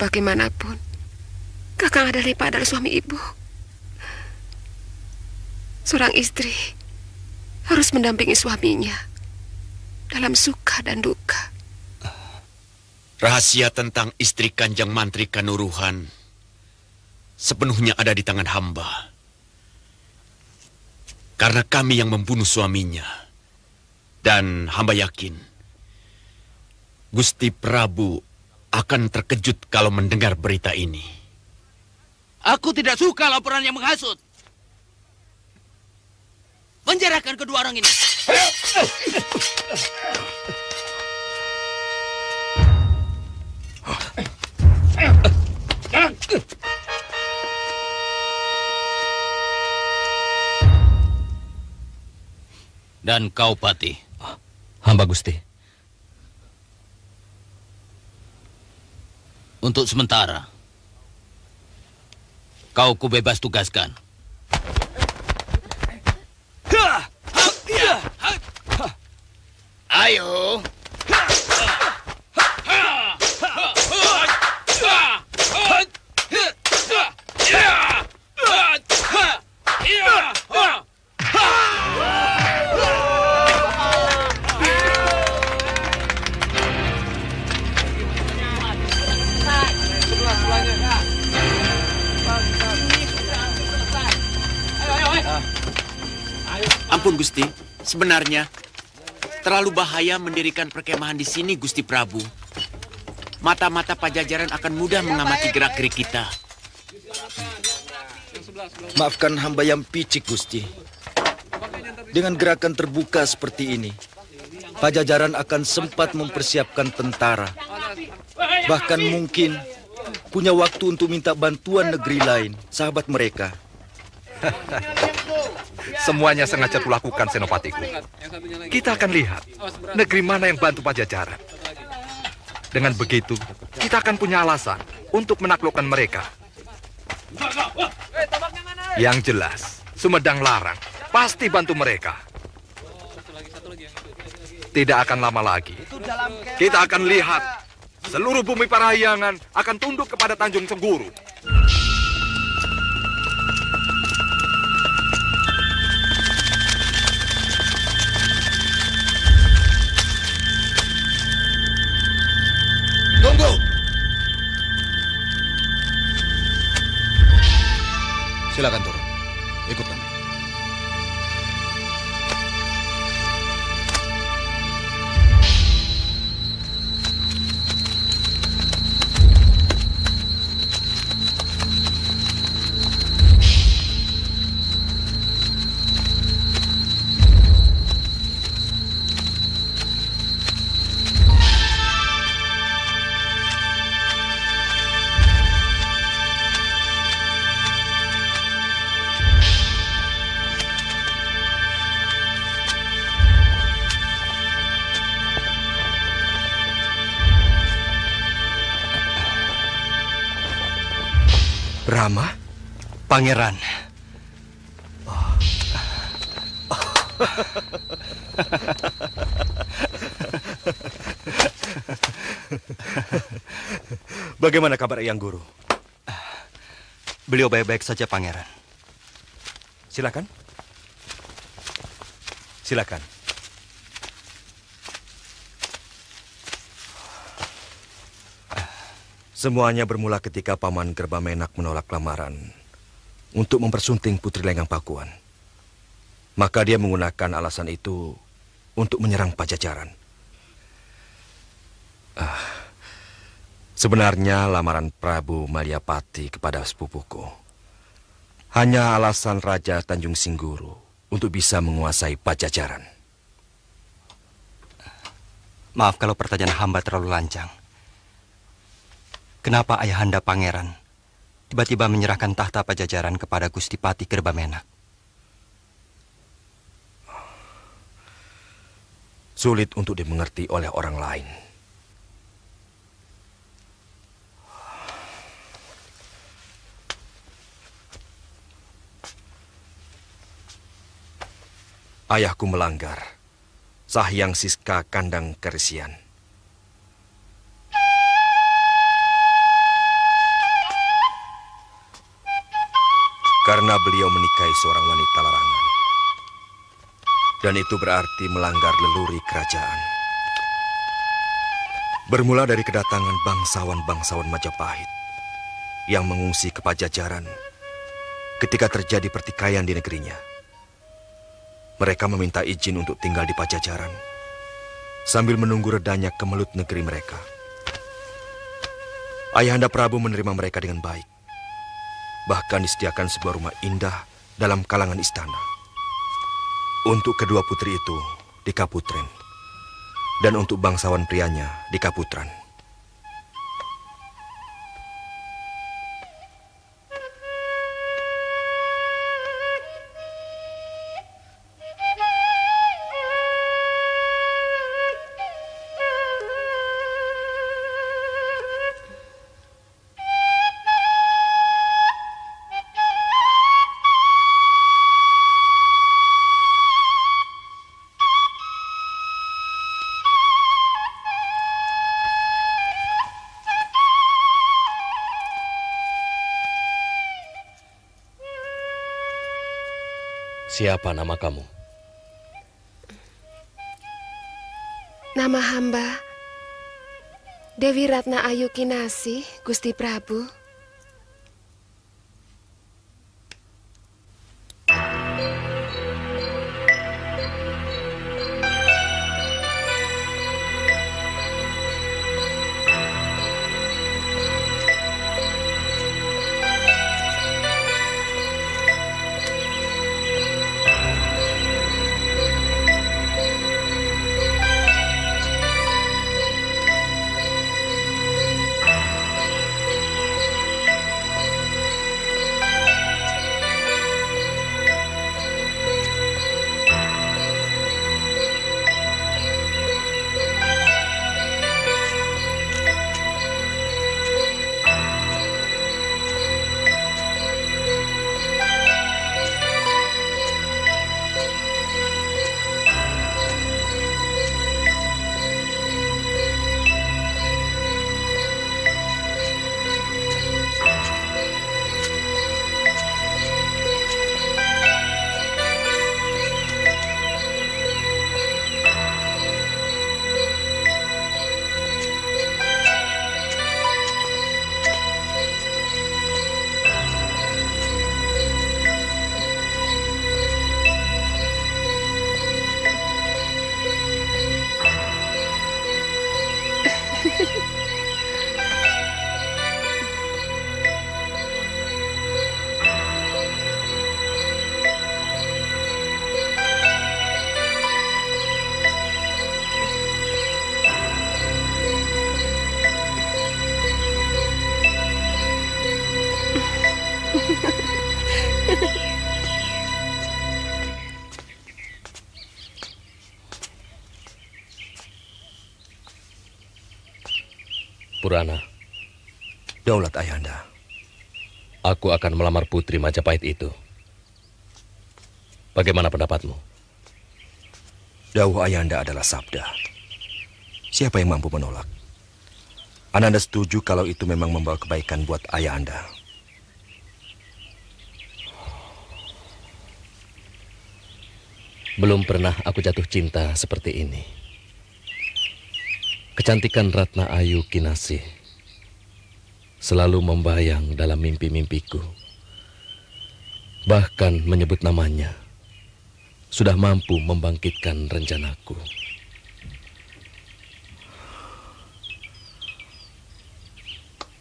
bagaimanapun, Kakang Ardalepa adalah suami ibu. Seorang istri harus mendampingi suaminya dalam suka dan duka. Rahasia tentang istri Kanjeng Mantri Kanuruhan sepenuhnya ada di tangan hamba. Karena kami yang membunuh suaminya. Dan hamba yakin Gusti Prabu akan terkejut kalau mendengar berita ini. Aku tidak suka laporan yang menghasut. Penjarakan kedua orang ini. Dan kau, Pati. Hamba Gusti. Untuk sementara, kau kubebas tugaskan. Ayo. Ampun Gusti, sebenarnya terlalu bahaya mendirikan perkemahan di sini, Gusti Prabu. Mata-mata Pajajaran akan mudah mengamati gerak-gerik kita. Maafkan hamba yang picik, Gusti. Dengan gerakan terbuka seperti ini, Pajajaran akan sempat mempersiapkan tentara. Bahkan mungkin punya waktu untuk minta bantuan negeri lain, sahabat mereka. Semuanya sengaja kulakukan, Senopatiku. Kita akan lihat negeri mana yang bantu Pajajaran. Dengan begitu, kita akan punya alasan untuk menaklukkan mereka. Yang jelas, Sumedang Larang pasti bantu mereka. Tidak akan lama lagi, kita akan lihat seluruh bumi Parahyangan akan tunduk kepada Tanjung Sengguru. Tunggu! Silakan turun. Ikut kami. Rama? Pangeran. Bagaimana kabar Eyang Guru? Beliau baik-baik saja, Pangeran. Silakan. Silakan. Semuanya bermula ketika Paman Gerbamenak menolak lamaran untuk mempersunting Putri Lenggang Pakuan. Maka dia menggunakan alasan itu untuk menyerang Pajajaran. Sebenarnya lamaran Prabu Malyapati kepada sepupuku hanya alasan Raja Tanjung Singguru untuk bisa menguasai Pajajaran. Maaf kalau pertanyaan hamba terlalu lancang. Kenapa ayahanda Pangeran tiba-tiba menyerahkan tahta Pajajaran kepada Gusti Pati Gerbamenak? Sulit untuk dimengerti oleh orang lain. Ayahku melanggar Sahyang Siska Kandang Keresian. Karena beliau menikahi seorang wanita larangan. Dan itu berarti melanggar leluri kerajaan. Bermula dari kedatangan bangsawan-bangsawan Majapahit yang mengungsi ke Pajajaran ketika terjadi pertikaian di negerinya. Mereka meminta izin untuk tinggal di Pajajaran sambil menunggu redanya kemelut negeri mereka. Ayahanda Prabu menerima mereka dengan baik. Bahkan disediakan sebuah rumah indah dalam kalangan istana. Untuk kedua putri itu di Kaputren, dan untuk bangsawan prianya di Kaputran. Siapa nama kamu? Nama hamba Dewi Ratna Ayu Kinasih, Gusti Prabu. Purana, Daulat Ayahanda. aku akan melamar putri Majapahit itu. Bagaimana pendapatmu? Dawuh Ayahanda adalah sabda. Siapa yang mampu menolak? Ananda setuju kalau itu memang membawa kebaikan buat Ayahanda. Belum pernah aku jatuh cinta seperti ini. Kecantikan Ratna Ayu Kinasih selalu membayang dalam mimpi-mimpiku. Bahkan menyebut namanya sudah mampu membangkitkan rencanaku.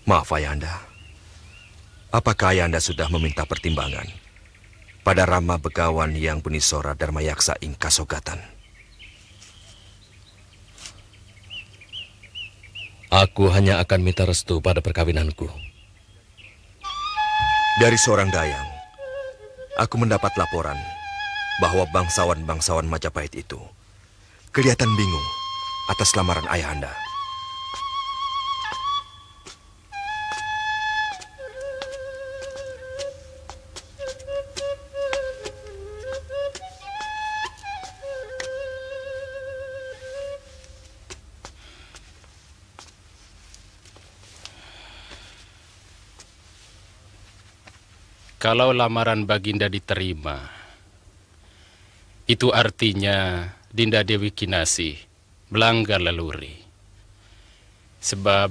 Maaf Ayahanda. Apakah Ayahanda sudah meminta pertimbangan pada Rama Begawan yang Bunisora Dharmayaksa ing Kasogatan? Aku hanya akan minta restu pada perkawinanku. Dari seorang dayang, aku mendapat laporan bahwa bangsawan-bangsawan Majapahit itu kelihatan bingung atas lamaran Ayahanda. Kalau lamaran Baginda diterima, itu artinya Dinda Dewi Kinasih melanggar leluri. Sebab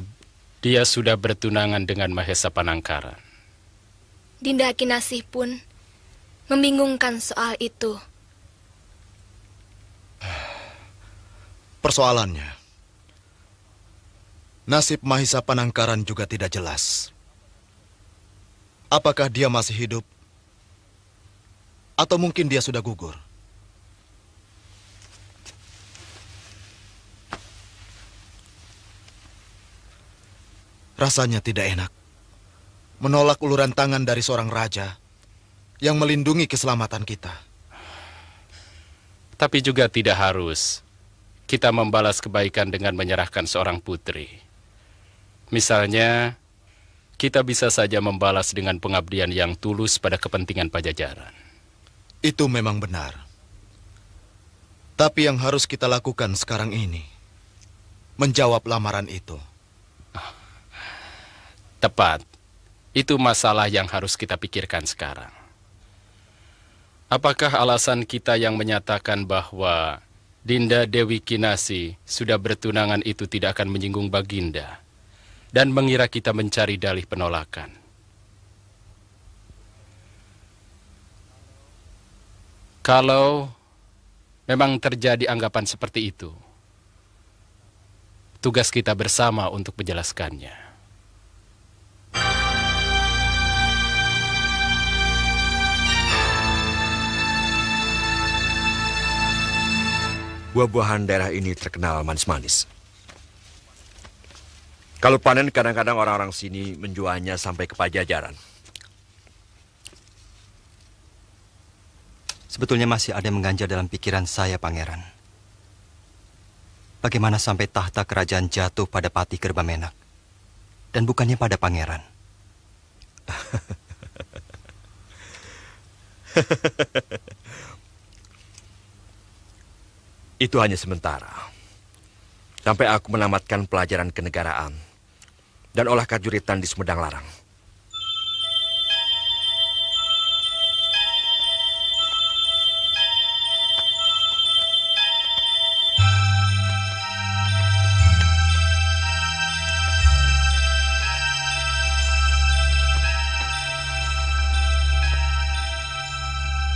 dia sudah bertunangan dengan Mahesa Panangkaran. Dinda Kinasih pun membingungkan soal itu. Persoalannya, nasib Mahesa Panangkaran juga tidak jelas. Apakah dia masih hidup? Atau mungkin dia sudah gugur? Rasanya tidak enak menolak uluran tangan dari seorang raja yang melindungi keselamatan kita. Tapi juga tidak harus kita membalas kebaikan dengan menyerahkan seorang putri. Misalnya, kita bisa saja membalas dengan pengabdian yang tulus pada kepentingan Pajajaran. Itu memang benar. Tapi yang harus kita lakukan sekarang ini, menjawab lamaran itu. Tepat. Itu masalah yang harus kita pikirkan sekarang. Apakah alasan kita yang menyatakan bahwa Dinda Dewi Kinasih sudah bertunangan itu tidak akan menyinggung Baginda dan mengira kita mencari dalih penolakan? Kalau memang terjadi anggapan seperti itu, tugas kita bersama untuk menjelaskannya. Buah-buahan daerah ini terkenal manis-manis. Kalau panen kadang-kadang orang-orang sini menjualnya sampai ke Pajajaran. Sebetulnya masih ada yang mengganjal dalam pikiran saya, Pangeran. Bagaimana sampai tahta kerajaan jatuh pada Patih Kerbamenak dan bukannya pada Pangeran? Itu hanya sementara. Sampai aku menamatkan pelajaran kenegaraan dan olah kajuritan di Sumedang Larang.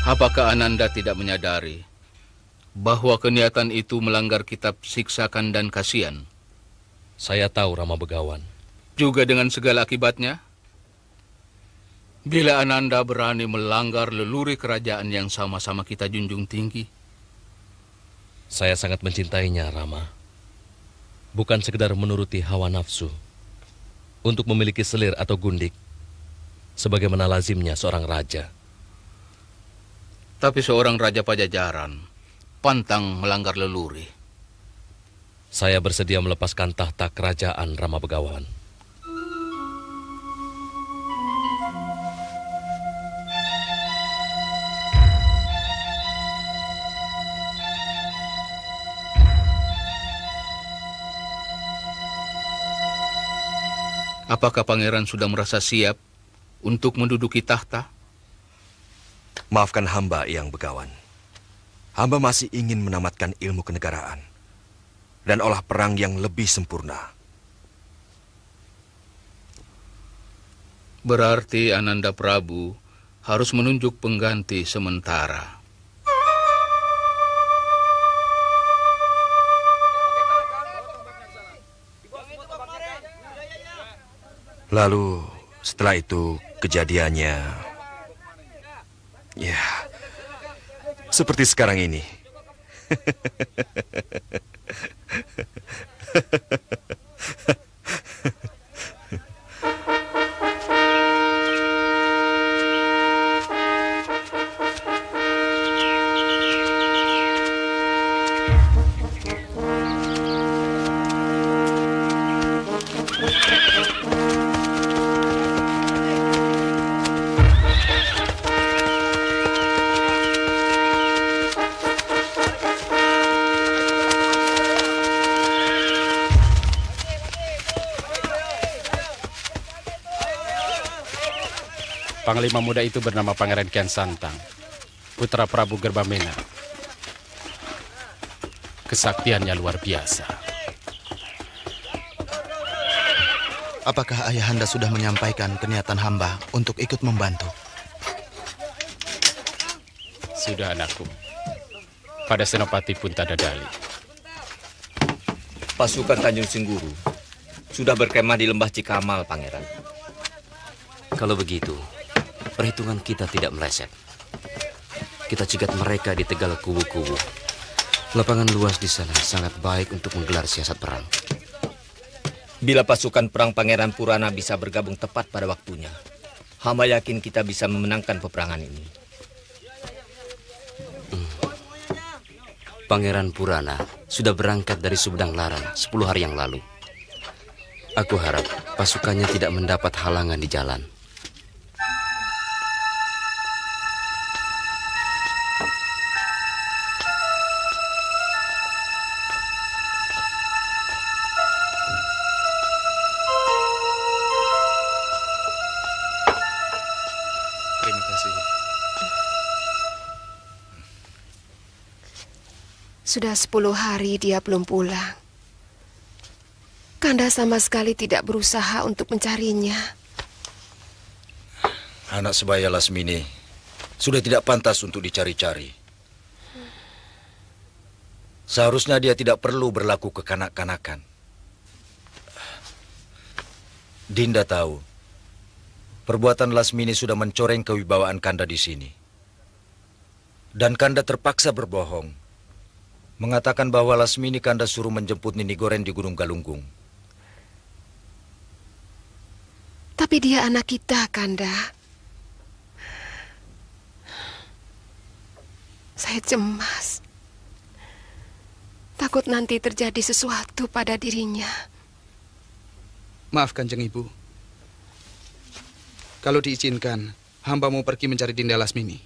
Apakah Ananda tidak menyadari bahwa keniatan itu melanggar kitab Siksakan dan Kasihan? Saya tahu, Rama Begawan. Juga dengan segala akibatnya? Bila Ananda berani melanggar leluri kerajaan yang sama-sama kita junjung tinggi? Saya sangat mencintainya, Rama. Bukan sekedar menuruti hawa nafsu untuk memiliki selir atau gundik sebagaimana lazimnya seorang raja. Tapi seorang raja Pajajaran pantang melanggar leluri. Saya bersedia melepaskan tahta kerajaan, Rama Begawan. Apakah pangeran sudah merasa siap untuk menduduki tahta? Maafkan hamba, Yang Begawan. Hamba masih ingin menamatkan ilmu kenegaraan dan olah perang yang lebih sempurna. Berarti Ananda Prabu harus menunjuk pengganti sementara. Lalu setelah itu kejadiannya, ya, seperti sekarang ini. Panglima muda itu bernama Pangeran Kian Santang, putra Prabu Gerbamena. Kesaktiannya luar biasa. Apakah ayahanda sudah menyampaikan keniatan hamba untuk ikut membantu? Sudah, anakku. Pada Senopati pun tak ada dalih. Pasukan Tanjung Singguru sudah berkemah di lembah Cikamal, Pangeran. Kalau begitu, perhitungan kita tidak meleset. Kita cegat mereka di Tegal Kubu-Kubu. Lapangan luas di sana sangat baik untuk menggelar siasat perang. Bila pasukan perang Pangeran Purana bisa bergabung tepat pada waktunya, hamba yakin kita bisa memenangkan peperangan ini. Pangeran Purana sudah berangkat dari Sumedang Larang 10 hari yang lalu. Aku harap pasukannya tidak mendapat halangan di jalan. Terima kasih. Sudah 10 hari dia belum pulang. Kanda sama sekali tidak berusaha untuk mencarinya. Anak sebaya Lasmini sudah tidak pantas untuk dicari-cari. Seharusnya dia tidak perlu berlaku kekanak-kanakan. Dinda tahu, perbuatan Lasmini sudah mencoreng kewibawaan Kanda di sini. Dan Kanda terpaksa berbohong, mengatakan bahwa Lasmini Kanda suruh menjemput Nini Goren di Gunung Galunggung. Tapi dia anak kita, Kanda. Saya cemas. Takut nanti terjadi sesuatu pada dirinya. Maaf, Kanjeng Ibu. Kalau diizinkan, hamba mau pergi mencari Dinda Lasmini.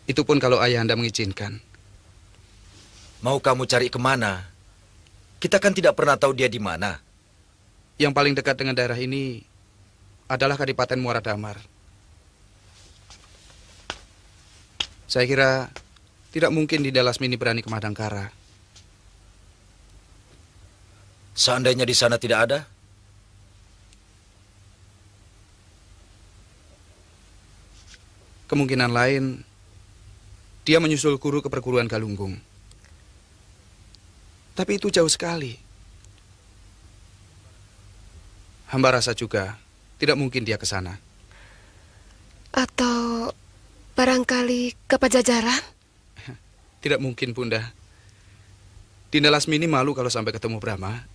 Itu pun kalau ayahanda mengizinkan. Mau kamu cari kemana? Kita kan tidak pernah tahu dia di mana. Yang paling dekat dengan daerah ini adalah Kadipaten Muara Damar. Saya kira tidak mungkin Dinda Lasmini berani ke Madangkara. Seandainya di sana tidak ada? Kemungkinan lain, dia menyusul guru ke perguruan Galunggung. Tapi itu jauh sekali. Hamba rasa juga tidak mungkin dia ke sana. Atau barangkali ke Pajajaran? Tidak mungkin, Bunda. Dinda Lasmini malu kalau sampai ketemu Brahma.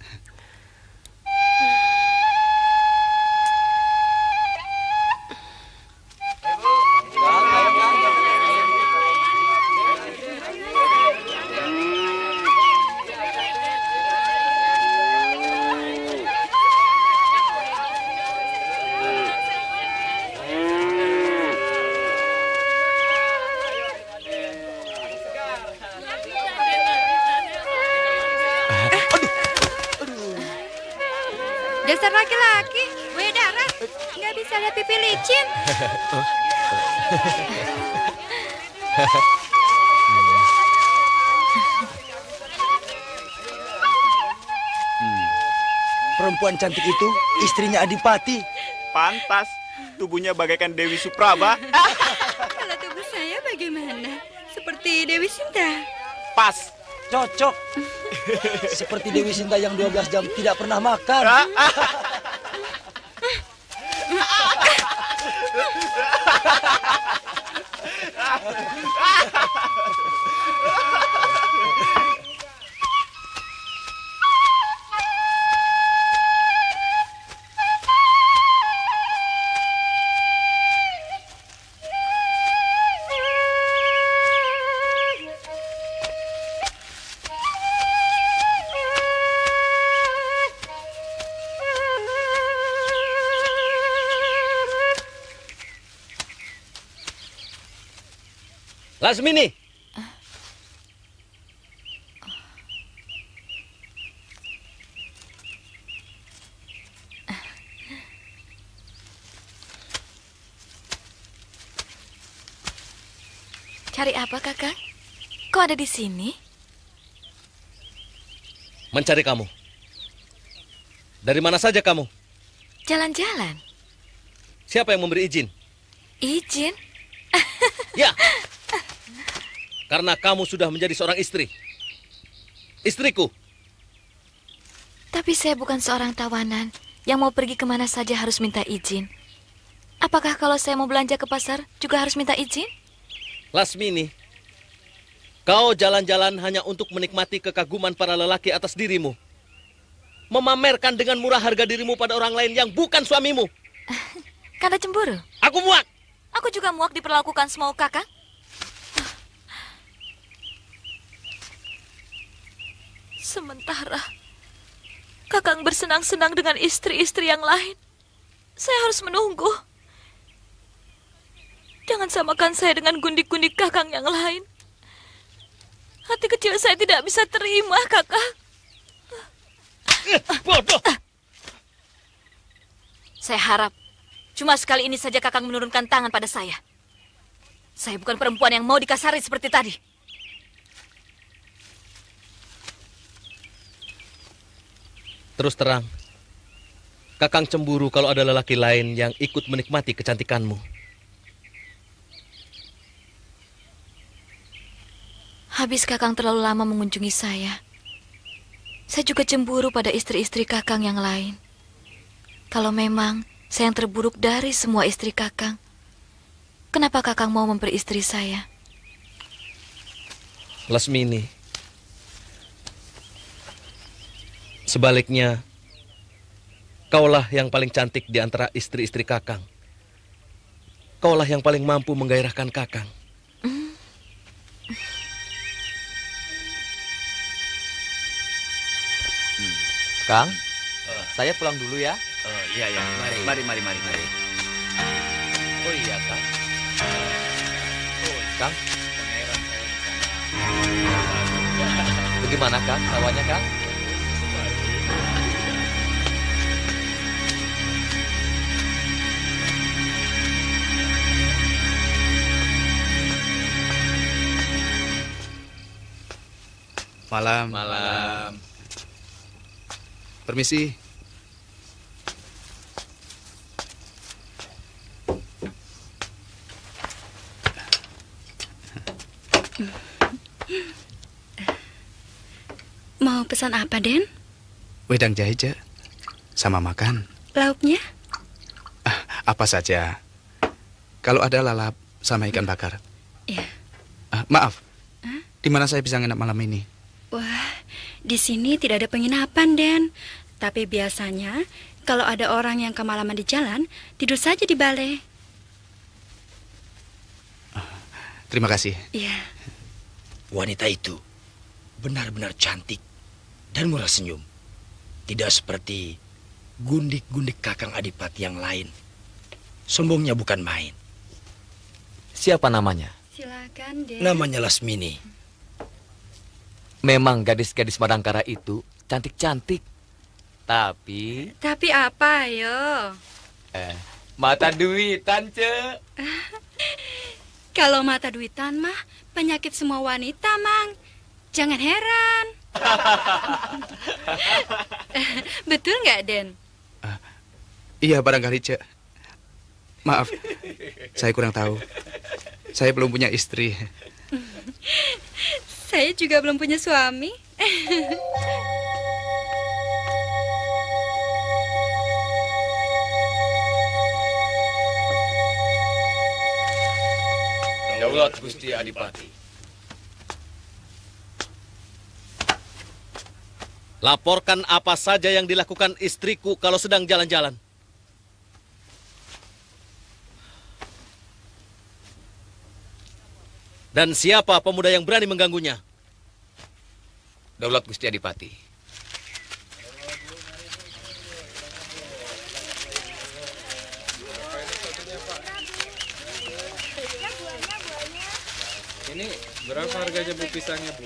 Dasar laki-laki, buaya darat, nggak bisa lihat pipi licin. Perempuan cantik itu istrinya Adipati. Pantas, tubuhnya bagaikan Dewi Supraba. Kalau tubuh saya bagaimana? Seperti Dewi Sinta. Pas. Cocok. Seperti Dewi Sinta yang 12 jam tidak pernah makan. Lasmini. Cari apa, Kakang? Kok ada di sini? Mencari kamu. Dari mana saja kamu? Jalan-jalan. Siapa yang memberi izin? Izin? Ya. Karena kamu sudah menjadi seorang istri. Istriku. Tapi saya bukan seorang tawanan yang mau pergi kemana saja harus minta izin. Apakah kalau saya mau belanja ke pasar juga harus minta izin? Lasmini, kau jalan-jalan hanya untuk menikmati kekaguman para lelaki atas dirimu. Memamerkan dengan murah harga dirimu pada orang lain yang bukan suamimu. Kanda cemburu? Aku muak. Aku juga muak diperlakukan semau Kakang. Sementara Kakang bersenang-senang dengan istri-istri yang lain, saya harus menunggu. Jangan samakan saya dengan gundik-gundik Kakang yang lain. Hati kecil saya tidak bisa terima, Kakang. Bodoh. Saya harap cuma sekali ini saja Kakang menurunkan tangan pada saya. Saya bukan perempuan yang mau dikasari seperti tadi. Terus terang, Kakang cemburu kalau ada lelaki lain yang ikut menikmati kecantikanmu. Habis Kakang terlalu lama mengunjungi saya juga cemburu pada istri-istri Kakang yang lain. Kalau memang saya yang terburuk dari semua istri Kakang, kenapa Kakang mau memperistri saya? Lasmini, sebaliknya, kaulah yang paling cantik di antara istri-istri Kakang. Kaulah yang paling mampu menggairahkan Kakang. Kang, saya pulang dulu ya. Iya, ya. Mari. Oh iya, Kang. Kang. Bagaimana, Kang? Sawahnya, Kang? Malam. Permisi. Mau pesan apa, Den? Wedang jahe, Ce. Sama makan. Lauknya? Apa saja. Kalau ada lalap sama ikan bakar. Iya. Maaf. Di mana saya bisa nginap malam ini? Wah, di sini tidak ada penginapan, Den. Tapi biasanya kalau ada orang yang kemalaman di jalan, tidur saja di balai. Terima kasih. Iya. Wanita itu benar-benar cantik dan murah senyum. Tidak seperti gundik-gundik Kakang Adipati yang lain. Sombongnya bukan main. Siapa namanya? Silakan, Den. Namanya Lasmini. Memang gadis-gadis Madangkara itu cantik-cantik. Tapi apa, ayo? Mata duitan, Ce. Kalau mata duitan mah penyakit semua wanita, Mang. Jangan heran. Betul nggak, Den? Iya, barangkali, Ce. Maaf, saya kurang tahu. Saya belum punya istri. Saya juga belum punya suami. Daulat Gusti Adipati. Laporkan apa saja yang dilakukan istriku kalau sedang jalan-jalan. Dan siapa pemuda yang berani mengganggunya? Daulat Gusti Adipati. Ini berapa harganya, Bu, pisangnya, Bu?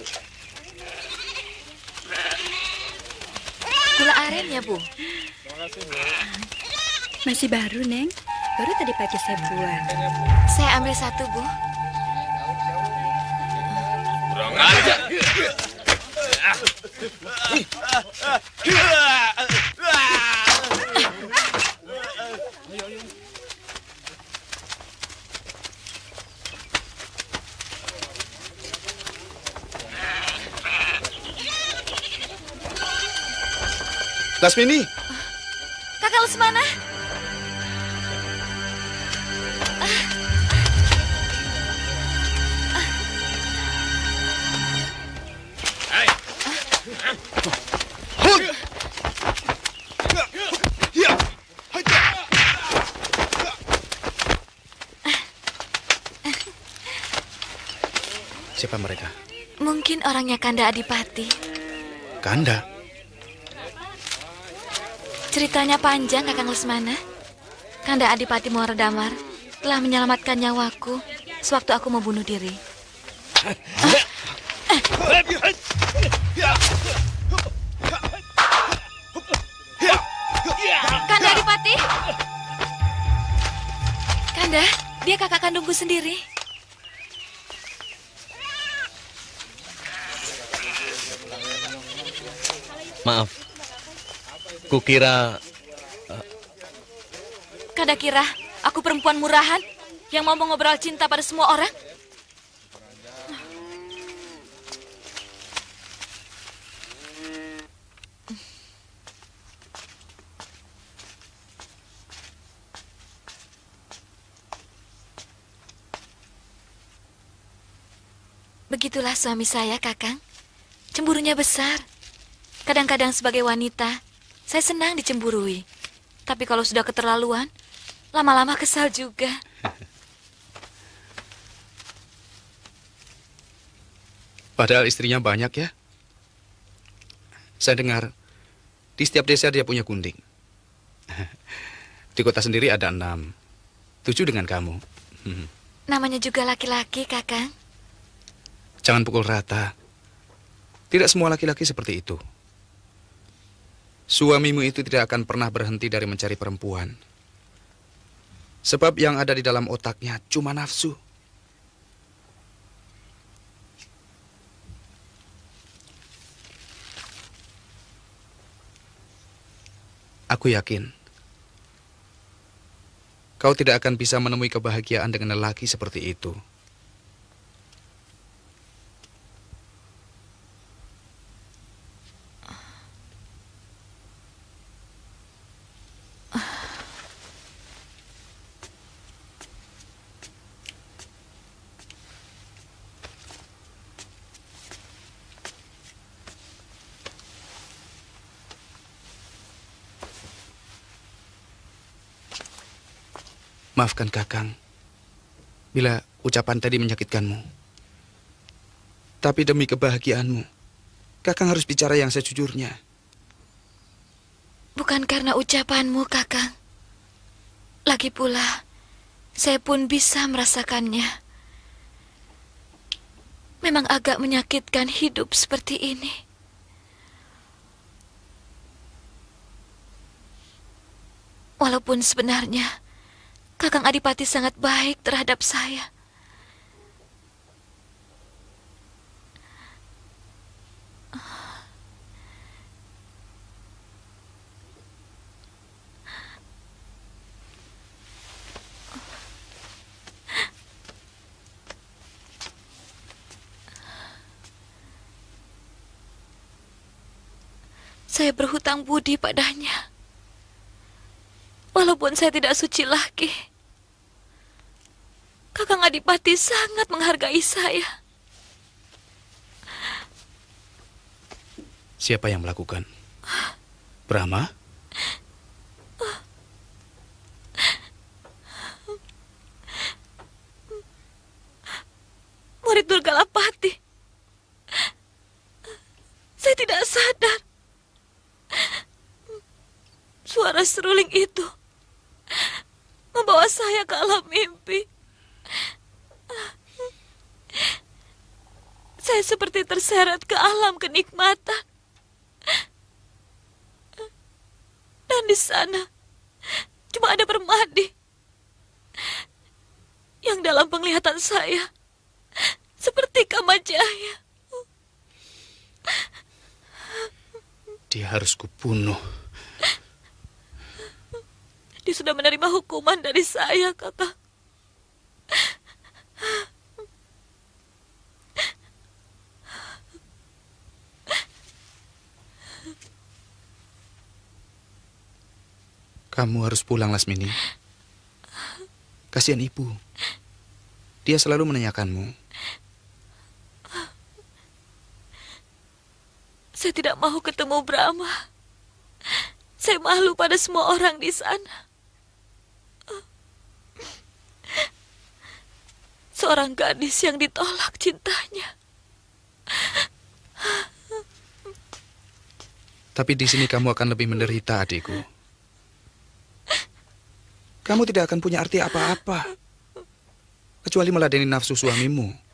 Gula aren ya, Bu? Terima kasih, Bu. Masih baru, Neng. Baru tadi pagi saya buat. Saya ambil satu, Bu. Kurang ajar. Lasmini. Kakak Lesmana. Siapa mereka? Mungkin orangnya Kanda Adipati. Kanda? Ceritanya panjang, Kakang Lesmana. Kanda Adipati Muaradamar telah menyelamatkan nyawaku sewaktu aku mau bunuh diri. Kanda Adipati? Kanda, dia kakak kandungku sendiri. Maaf, kukira... Kanda kira aku perempuan murahan yang mau mengobrol cinta pada semua orang? Begitulah suami saya, Kakang. Cemburunya besar. Kadang-kadang sebagai wanita, saya senang dicemburui. Tapi kalau sudah keterlaluan, lama-lama kesal juga. Padahal istrinya banyak ya. Saya dengar, di setiap desa dia punya gunting. Di kota sendiri ada 6. 7 dengan kamu. Namanya juga laki-laki, Kakang. Jangan pukul rata. Tidak semua laki-laki seperti itu. Suamimu itu tidak akan pernah berhenti dari mencari perempuan. Sebab yang ada di dalam otaknya cuma nafsu. Aku yakin kau tidak akan bisa menemui kebahagiaan dengan lelaki seperti itu. Maafkan Kakang, bila ucapan tadi menyakitkanmu. Tapi demi kebahagiaanmu, Kakang harus bicara yang sejujurnya. Bukan karena ucapanmu, Kakang. Lagi pula, saya pun bisa merasakannya. Memang agak menyakitkan hidup seperti ini. Walaupun sebenarnya Kakang Adipati sangat baik terhadap saya. Saya berhutang budi padanya. Walaupun saya tidak suci lagi, Kakang Adipati sangat menghargai saya. Siapa yang melakukan? Brahma? Murid Durgalapati. Saya tidak sadar. Suara seruling itu membawa saya ke alam mimpi. Saya seperti terseret ke alam kenikmatan. Dan di sana cuma ada Permadi yang dalam penglihatan saya seperti Kamajaya. Dia harus kubunuh. Dia sudah menerima hukuman dari saya, Kakang. Kamu harus pulang, Lasmini. Kasihan ibu. Dia selalu menanyakanmu. Saya tidak mau ketemu Brahma. Saya malu pada semua orang di sana. Seorang gadis yang ditolak cintanya. Tapi di sini kamu akan lebih menderita, adikku. Kamu tidak akan punya arti apa-apa, kecuali meladeni nafsu suamimu.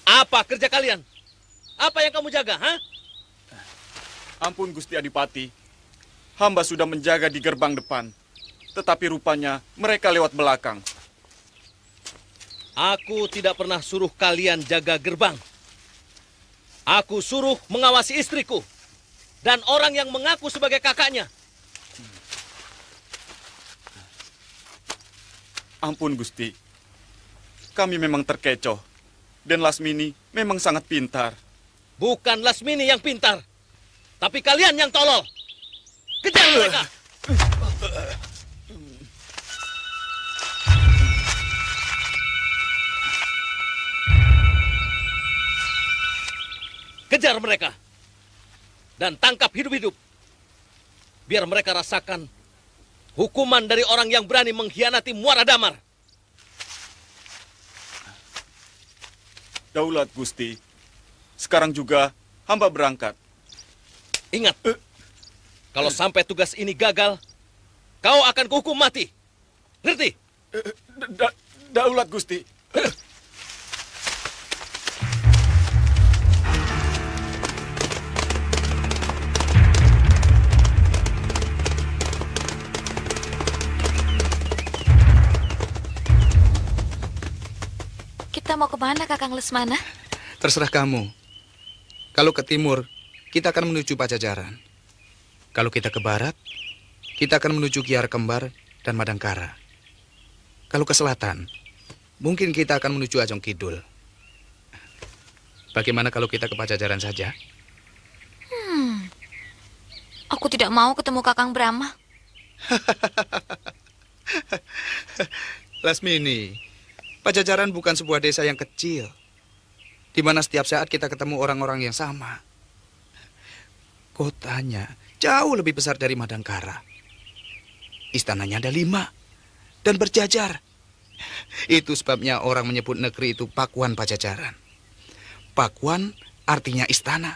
Apa kerja kalian? Apa yang kamu jaga, ha? Ampun Gusti Adipati. Hamba sudah menjaga di gerbang depan. Tetapi rupanya mereka lewat belakang. Aku tidak pernah suruh kalian jaga gerbang. Aku suruh mengawasi istriku dan orang yang mengaku sebagai kakaknya. Ampun Gusti. Kami memang terkecoh. Dan Lasmini memang sangat pintar. Bukan Lasmini yang pintar, tapi kalian yang tolol. Kejar mereka! Kejar mereka dan tangkap hidup-hidup. Biar mereka rasakan hukuman dari orang yang berani mengkhianati Muara Damar. Daulat Gusti. Sekarang juga hamba berangkat. Ingat, kalau sampai tugas ini gagal, kau akan kuhukum mati. Ngerti? Daulat Gusti. Kita mau kemana, Kakang Lesmana? Terserah kamu. Kalau ke timur, kita akan menuju Pajajaran. Kalau kita ke barat, kita akan menuju Kiara Kembar dan Madangkara. Kalau ke selatan, mungkin kita akan menuju Ajong Kidul. Bagaimana kalau kita ke Pajajaran saja? Aku tidak mau ketemu Kakang Brahma. Lasmini, Pajajaran bukan sebuah desa yang kecil, di mana setiap saat kita ketemu orang-orang yang sama. Kotanya jauh lebih besar dari Madangkara. Istananya ada 5 dan berjajar. Itu sebabnya orang menyebut negeri itu Pakuan Pajajaran. Pakuan artinya istana.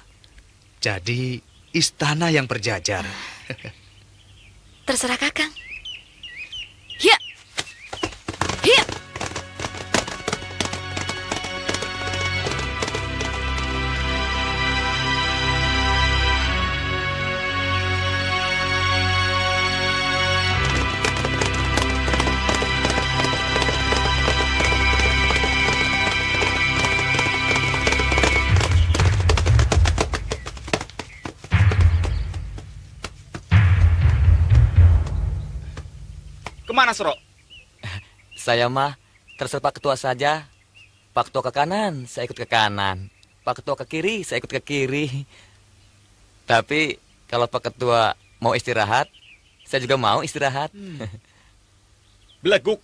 Jadi istana yang berjajar. Terserah Kakang. Hiya! Hiya! Kemana, Sro? Saya mah terserah Pak Ketua saja. Pak Ketua ke kanan, saya ikut ke kanan. Pak Ketua ke kiri, saya ikut ke kiri. Tapi kalau Pak Ketua mau istirahat, saya juga mau istirahat. Beleguk.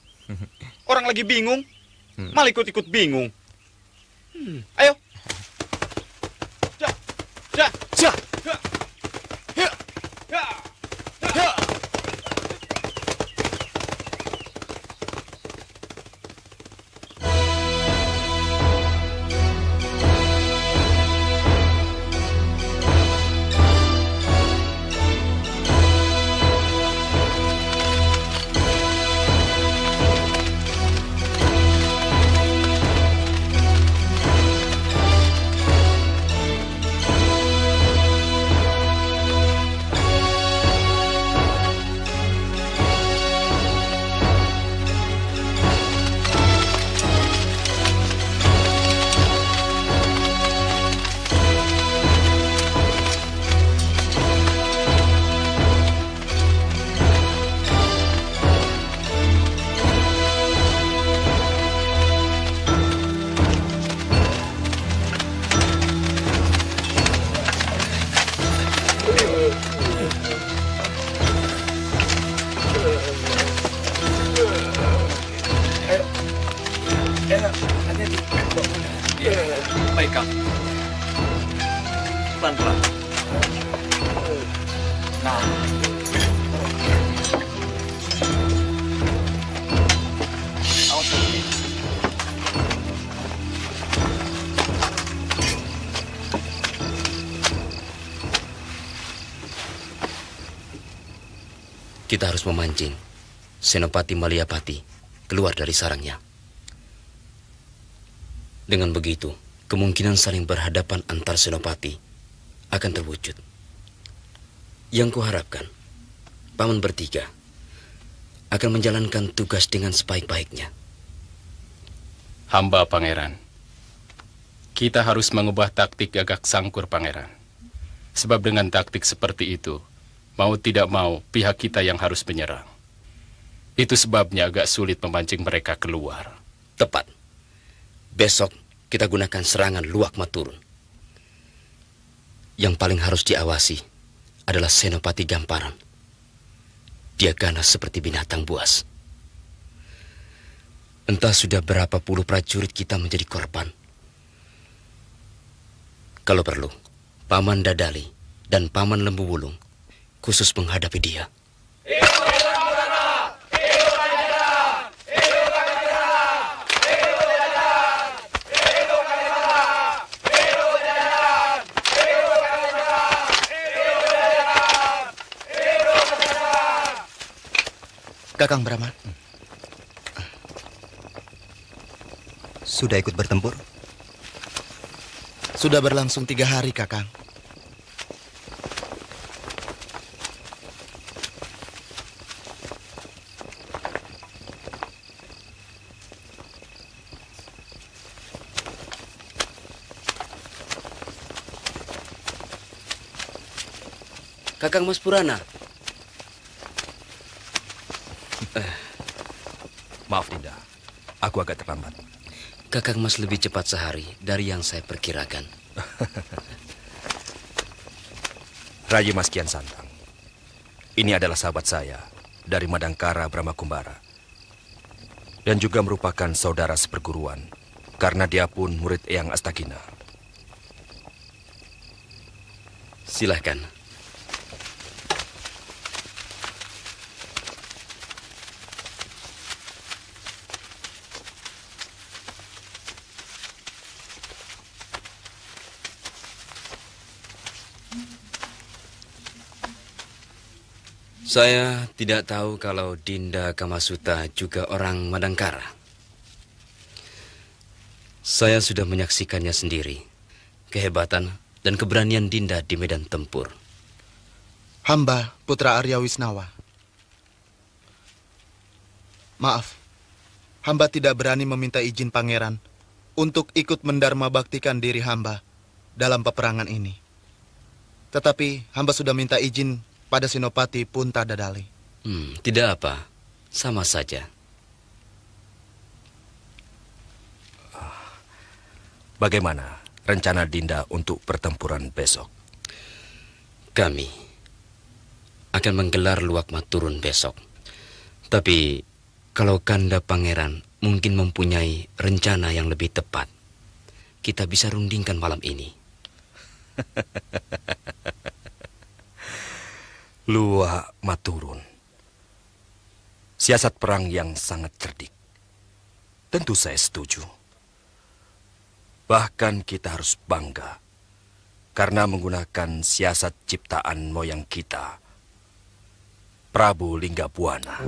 Orang lagi bingung, malah ikut-ikut bingung. Ayo. Ja, ja, ja, ja, ja, ja, ja. Baik, Kang. Pelan-pelan. Nah. Awas lagi. Kita harus memancing Senopati Maliapati keluar dari sarangnya. Dengan begitu, kemungkinan saling berhadapan antar senopati akan terwujud. Yang kuharapkan, paman bertiga akan menjalankan tugas dengan sebaik-baiknya. Hamba pangeran, kita harus mengubah taktik Gagak Sangkur pangeran. Sebab dengan taktik seperti itu, mau tidak mau pihak kita yang harus menyerang. Itu sebabnya agak sulit memancing mereka keluar. Tepat. Besok kita gunakan serangan Luwak Maturun. Yang paling harus diawasi adalah Senopati Gamparan. Dia ganas seperti binatang buas. Entah sudah berapa puluh prajurit kita menjadi korban. Kalau perlu, Paman Dadali dan Paman Lembu Wulung khusus menghadapi dia. Kakang Brahman. Sudah ikut bertempur? Sudah berlangsung 3 hari, Kakang. Kakang Mas Purana. Maaf, Dinda. Aku agak terlambat. Kakang Mas lebih cepat sehari dari yang saya perkirakan. Rayi Mas Kian Santang. Ini adalah sahabat saya dari Madangkara Brahmakumbara. Dan juga merupakan saudara seperguruan karena dia pun murid Eyang Astagina. Silahkan. Saya tidak tahu kalau Dinda Kamasuta juga orang Madangkara. Saya sudah menyaksikannya sendiri, kehebatan dan keberanian Dinda di medan tempur. Hamba putra Arya Wisnawa. Maaf, hamba tidak berani meminta izin pangeran untuk ikut mendarma baktikan diri hamba dalam peperangan ini. Tetapi hamba sudah minta izin pada Senopati Punta Dadali. Tidak apa, sama saja. Bagaimana rencana Dinda untuk pertempuran besok? Kami akan menggelar Luwak Maturun besok. Tapi kalau Kanda Pangeran mungkin mempunyai rencana yang lebih tepat, kita bisa rundingkan malam ini. Luwak Maturun. Siasat perang yang sangat cerdik. Tentu saya setuju. Bahkan kita harus bangga karena menggunakan siasat ciptaan moyang kita, Prabu Linggabuana.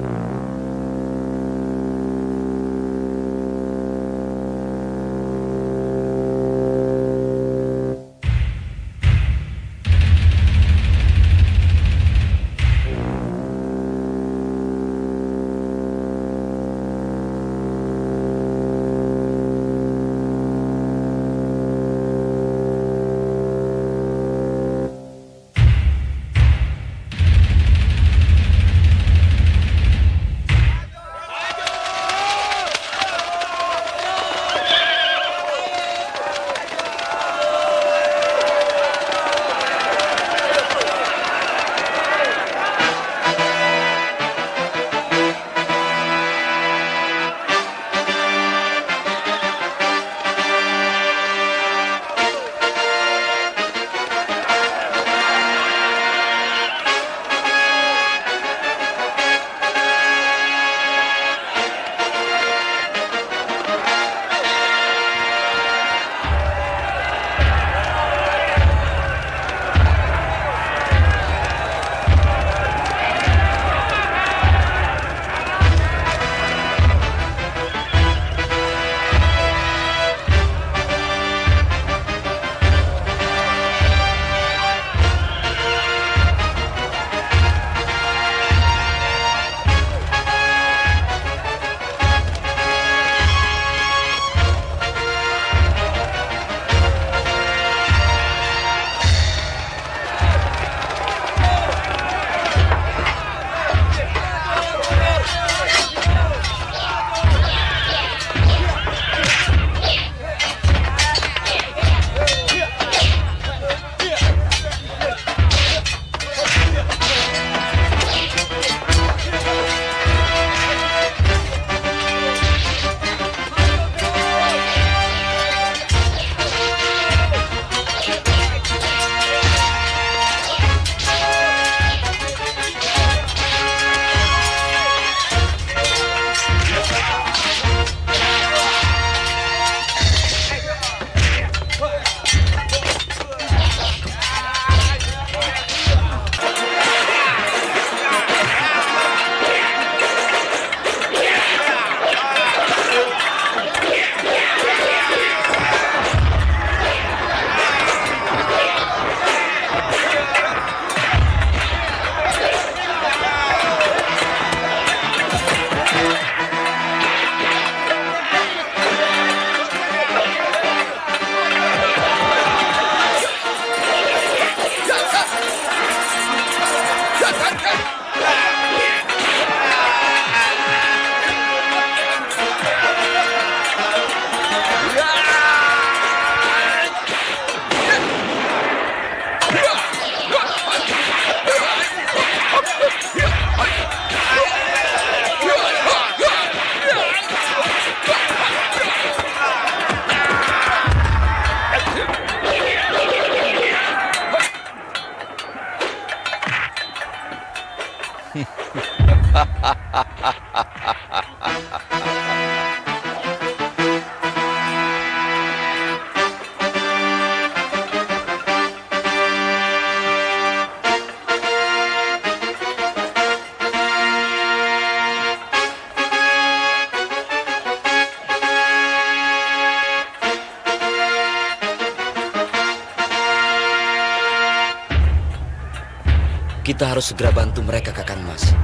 Kita harus segera bantu mereka, Kakang Mas.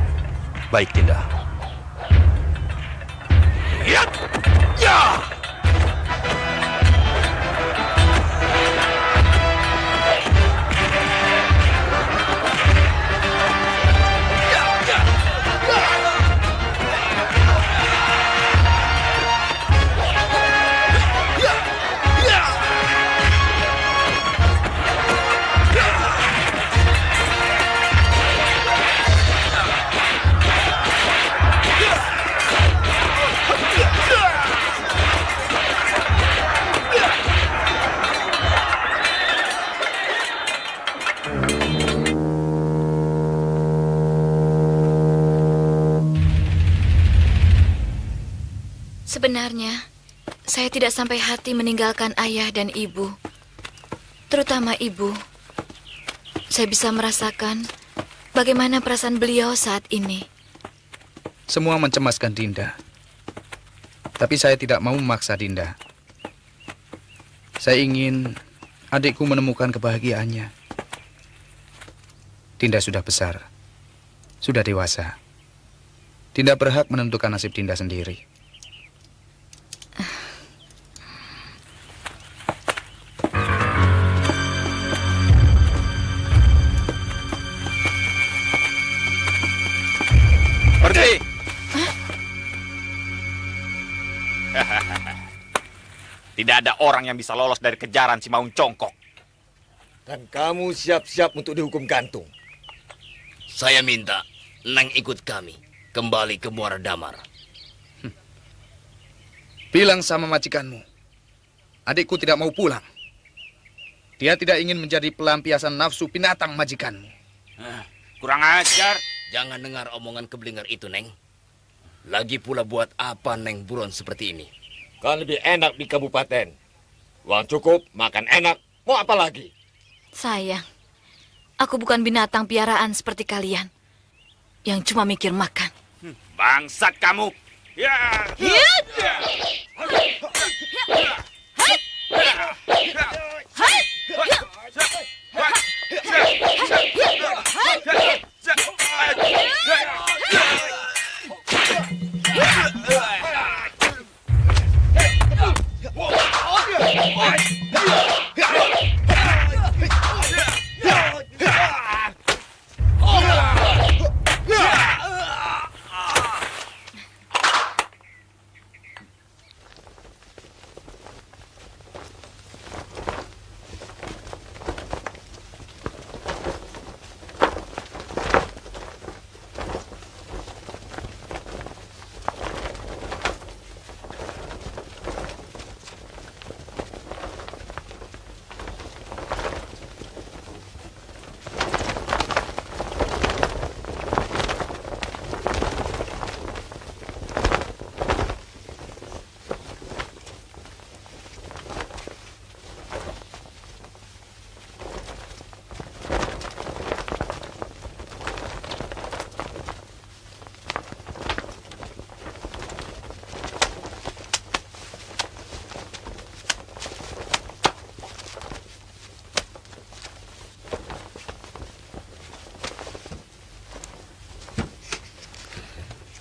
Baik, Dinda. Ya! Ya! Sebenarnya, saya tidak sampai hati meninggalkan ayah dan ibu. Terutama ibu. Saya bisa merasakan bagaimana perasaan beliau saat ini. Semua mencemaskan Dinda. Tapi saya tidak mau memaksa Dinda. Saya ingin adikku menemukan kebahagiaannya. Dinda sudah besar. Sudah dewasa. Dinda berhak menentukan nasib Dinda sendiri. Pergi! Tidak ada orang yang bisa lolos dari kejaran si Maung Congkok. Dan kamu siap-siap untuk dihukum gantung. Saya minta Neng ikut kami kembali ke Muara Damar. Bilang sama majikanmu, adikku tidak mau pulang. Dia tidak ingin menjadi pelampiasan nafsu binatang majikanmu. Kurang ajar. Jangan dengar omongan keblinger itu, Neng. Lagi pula buat apa Neng buron seperti ini? Kan lebih enak di kabupaten. Uang cukup, makan enak. Mau apa lagi? Sayang, aku bukan binatang piaraan seperti kalian yang cuma mikir makan. Bangsat kamu! Ya!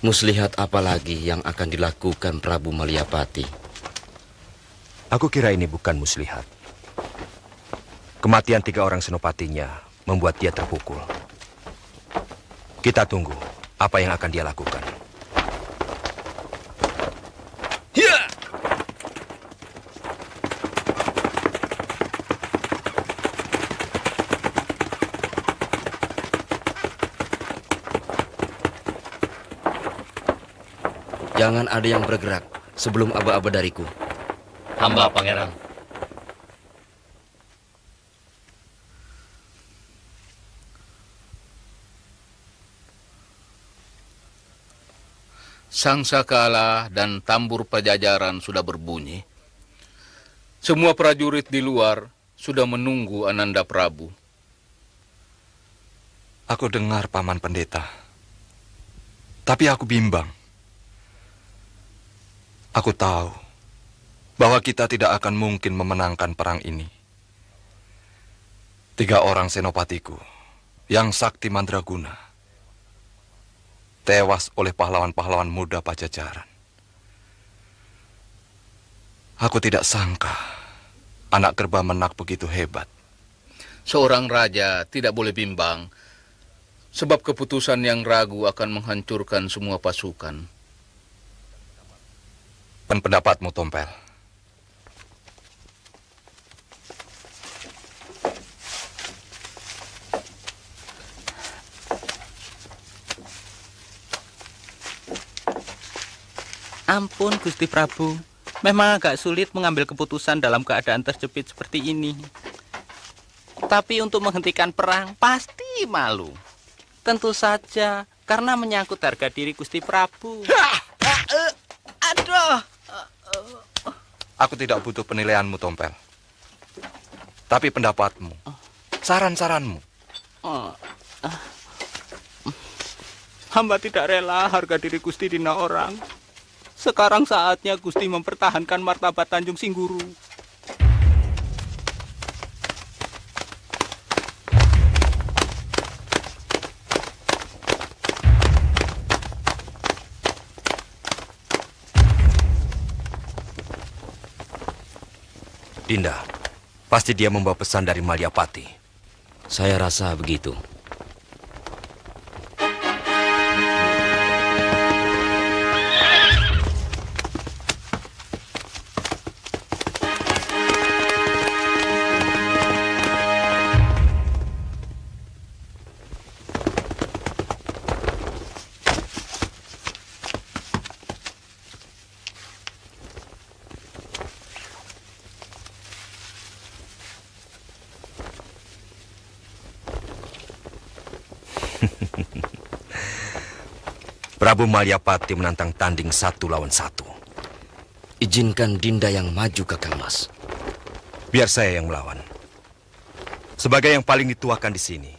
Muslihat apa lagi yang akan dilakukan Prabu Maliapati? Aku kira ini bukan muslihat. Kematian 3 orang senopatinya membuat dia terpukul. Kita tunggu apa yang akan dia lakukan. Jangan ada yang bergerak sebelum aba-aba dariku. Hamba, Pangeran. Sangsakala dan tambur Pajajaran sudah berbunyi. Semua prajurit di luar sudah menunggu Ananda Prabu. Aku dengar, Paman Pendeta. Tapi aku bimbang. Aku tahu bahwa kita tidak akan mungkin memenangkan perang ini. 3 orang senopatiku yang sakti mandraguna tewas oleh pahlawan-pahlawan muda Pajajaran. Aku tidak sangka anak Gerba Menak begitu hebat. Seorang raja tidak boleh bimbang, sebab keputusan yang ragu akan menghancurkan semua pasukan. Pendapatmu, Tompel? Ampun, Gusti Prabu. Memang agak sulit mengambil keputusan dalam keadaan terjepit seperti ini. Tapi untuk menghentikan perang, pasti malu. Tentu saja, karena menyangkut harga diri Gusti Prabu. Aduh! Aku tidak butuh penilaianmu, Tompel. Tapi pendapatmu, saran-saranmu. Hamba tidak rela harga diri Gusti dina orang. Sekarang saatnya Gusti mempertahankan martabat Tanjung Singguru. Dinda, pasti dia membawa pesan dari Malyapati. Saya rasa begitu. Prabu Malyapati menantang tanding 1 lawan 1. Izinkan Dinda yang maju, Kakang Mas. Biar saya yang melawan. Sebagai yang paling dituakan di sini,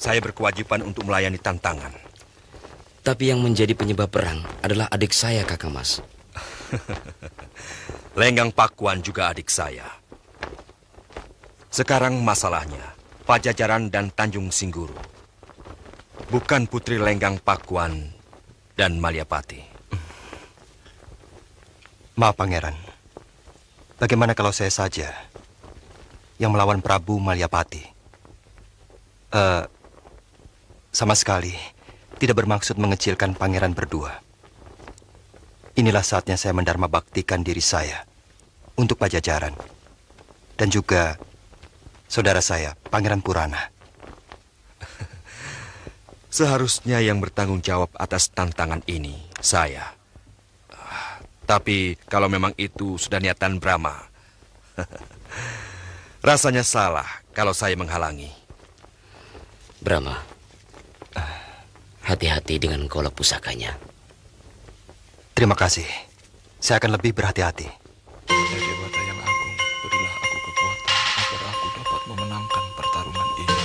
saya berkewajiban untuk melayani tantangan. Tapi yang menjadi penyebab perang adalah adik saya, Kakang Mas. Lenggang Pakuan juga adik saya. Sekarang masalahnya, Pajajaran dan Tanjung Singguru. Bukan putri Lenggang Pakuan dan Malyapati. Maaf, Pangeran. Bagaimana kalau saya saja yang melawan Prabu Malyapati? Sama sekali tidak bermaksud mengecilkan Pangeran berdua. Inilah saatnya saya mendharma baktikan diri saya untuk Pajajaran dan juga saudara saya, Pangeran Purana. Seharusnya yang bertanggung jawab atas tantangan ini, saya. Tapi kalau memang itu sudah niatan Brahma, rasanya salah kalau saya menghalangi. Brahma, hati-hati dengan golok pusakanya. Terima kasih. Saya akan lebih berhati-hati. Dewata yang agung, berilah aku kekuatan agar aku dapat memenangkan pertarungan ini.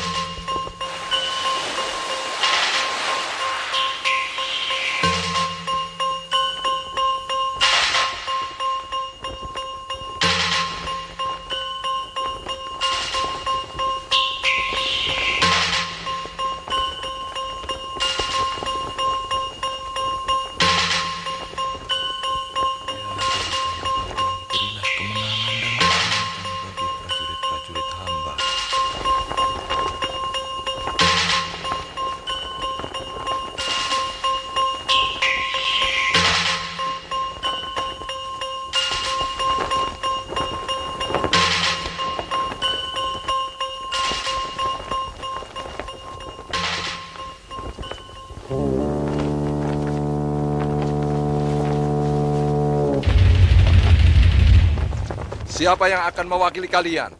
Siapa yang akan mewakili kalian?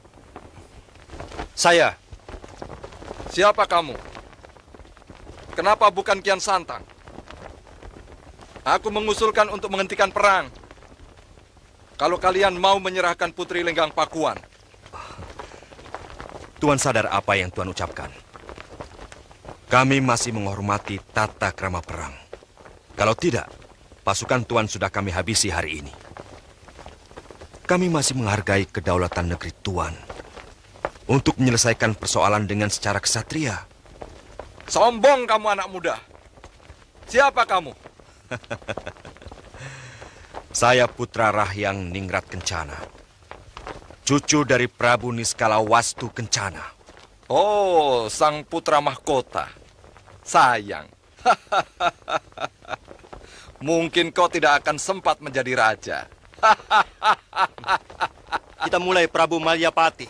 Saya. Siapa kamu? Kenapa bukan Kian Santang? Aku mengusulkan untuk menghentikan perang. Kalau kalian mau menyerahkan Putri Lenggang Pakuan. Tuan sadar apa yang Tuan ucapkan? Kami masih menghormati tata krama perang. Kalau tidak, pasukan Tuan sudah kami habisi hari ini. Kami masih menghargai kedaulatan negeri Tuan untuk menyelesaikan persoalan dengan secara kesatria. Sombong kamu anak muda. Siapa kamu? Saya Putra Rahyang Ningrat Kencana, cucu dari Prabu Niskala Wastu Kencana. Oh, sang putra mahkota. Sayang. Mungkin kau tidak akan sempat menjadi raja. Kita mulai, Prabu Malyapati.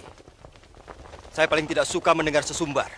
Saya paling tidak suka mendengar sesumbar.